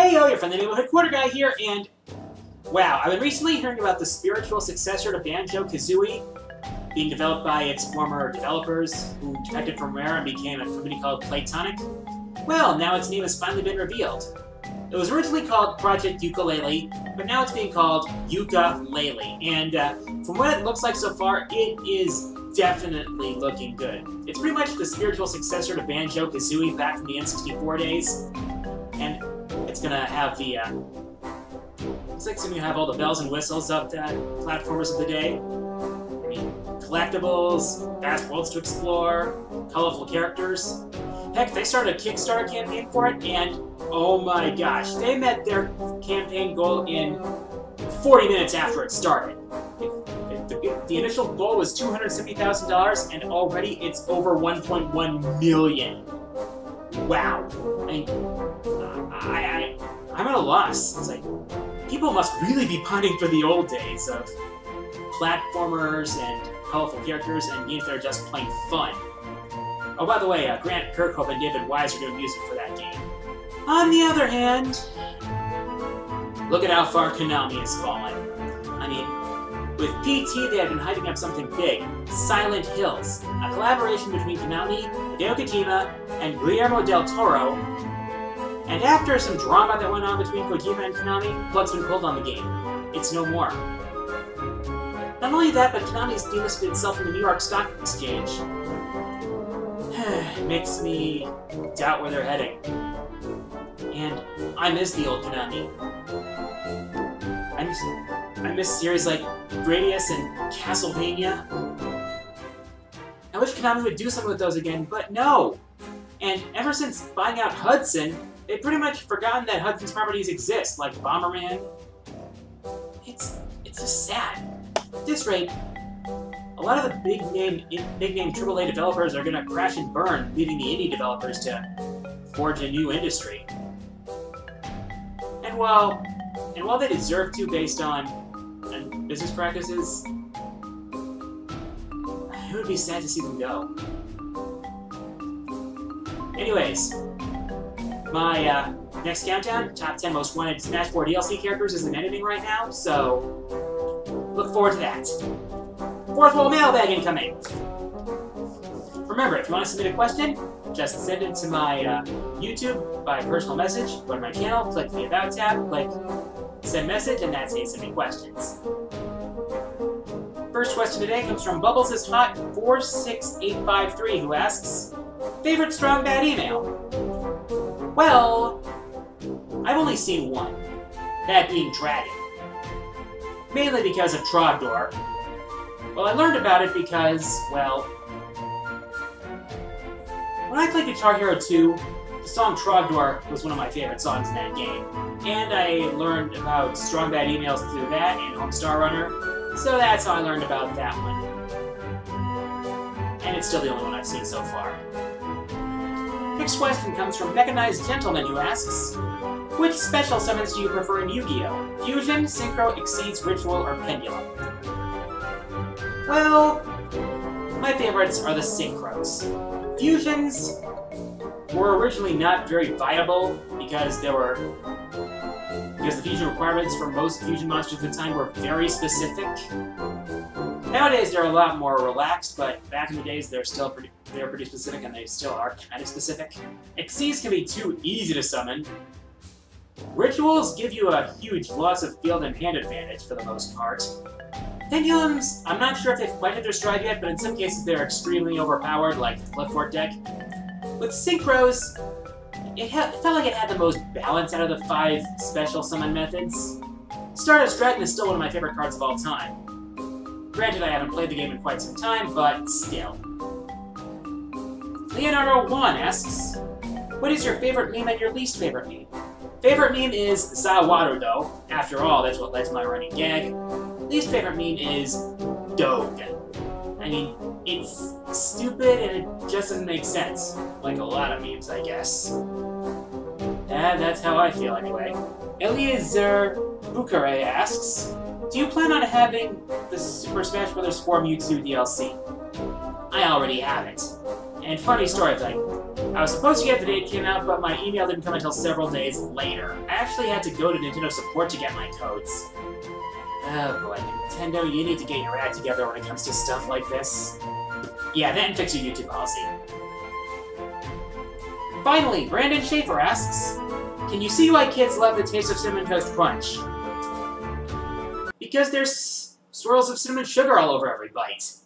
Hey yo, your friendly neighborhood quarter guy here, and wow, I've been recently hearing about the spiritual successor to Banjo-Kazooie being developed by its former developers who defected from Rare and became a company called Playtonic. Well, now its name has finally been revealed. It was originally called Project Yooka-Laylee, but now it's being called Yooka-Laylee, and from what it looks like so far, it is definitely looking good. It's pretty much the spiritual successor to Banjo-Kazooie back from the N64 days, and it's gonna have the, looks like it's gonna have all the bells and whistles of the platformers of the day. I mean, collectibles, vast worlds to explore, colorful characters. Heck, they started a Kickstarter campaign for it, and oh my gosh, they met their campaign goal in 40 minutes after it started. The initial goal was $270,000, and already it's over 1.1 million. Wow. I mean, I'm at a loss. It's like, people must really be pining for the old days of platformers and colorful characters and games that are just plain fun. Oh, by the way, Grant Kirkhope and David Wise are doing music for that game. On the other hand, look at how far Konami has fallen. I mean, with PT, they had been hyping up something big, Silent Hills, a collaboration between Konami, Hideo Kojima, and Guillermo del Toro. And after some drama that went on between Kojima and Konami, plug's been pulled on the game. It's no more. Not only that, but Konami's delisted itself from the New York Stock Exchange. Makes me doubt where they're heading. And I miss the old Konami. I miss series like Gradius and Castlevania. I wish Konami would do something with those again, but no! And ever since buying out Hudson, they've pretty much forgotten that Hudson's properties exist, like Bomberman. It's just sad. At this rate, a lot of the big name AAA developers are gonna crash and burn, leaving the indie developers to forge a new industry. And while they deserve to based on business practices, it would be sad to see them go. Anyways, my next countdown, top 10 most wanted Smash 4 DLC characters, is in editing right now, so look forward to that. Fourth wall mailbag incoming! Remember, if you want to submit a question, just send it to my YouTube by personal message, go to my channel, click the About tab, click Send Message, and that's how you send me questions. First question today comes from Bubbles is Hot 46853, who asks, favorite strong bad email? Well, I've only seen one, that being Dragon. Mainly because of Trogdor. Well, I learned about it because, well, when I played Guitar Hero 2, the song Trogdor was one of my favorite songs in that game. And I learned about strong bad emails through that and Homestar Runner, so that's how I learned about that one. And it's still the only one I've seen so far. Next question comes from Mechanized Gentleman, who asks, which special summons do you prefer in Yu-Gi-Oh? Fusion, Synchro, Exceeds, Ritual, or Pendulum? Well, my favorites are the Synchros. Fusions were originally not very viable because the fusion requirements for most fusion monsters at the time were very specific. Nowadays they're a lot more relaxed, but back in the days they were pretty specific, and they still are kind of specific. Xyz can be too easy to summon. Rituals give you a huge loss of field and hand advantage for the most part. Pendulums, I'm not sure if they've quite hit their stride yet, but in some cases they're extremely overpowered, like the Clifford deck. With Synchros, it felt like it had the most balance out of the 5 special summon methods. Stardust Dragon is still one of my favorite cards of all time. Granted, I haven't played the game in quite some time, but still. Leonardo 1 asks, what is your favorite meme and your least favorite meme? Favorite meme is Zawarudo. After all, that's what led to my running gag. Least favorite meme is Doge. I mean, it's stupid and it just doesn't make sense. Like a lot of memes, I guess. And that's how I feel anyway. Eliezer Bukare asks, do you plan on having the Super Smash Bros. 4 Mewtwo DLC? I already have it. And funny story, like, I was supposed to get the day it came out, but my email didn't come until several days later. I actually had to go to Nintendo support to get my codes. Oh boy, Nintendo, you need to get your act together when it comes to stuff like this. Yeah, then fix your YouTube policy. Finally, Brandon Schaefer asks, can you see why kids love the taste of Cinnamon Toast Crunch? Because there's swirls of cinnamon sugar all over every bite.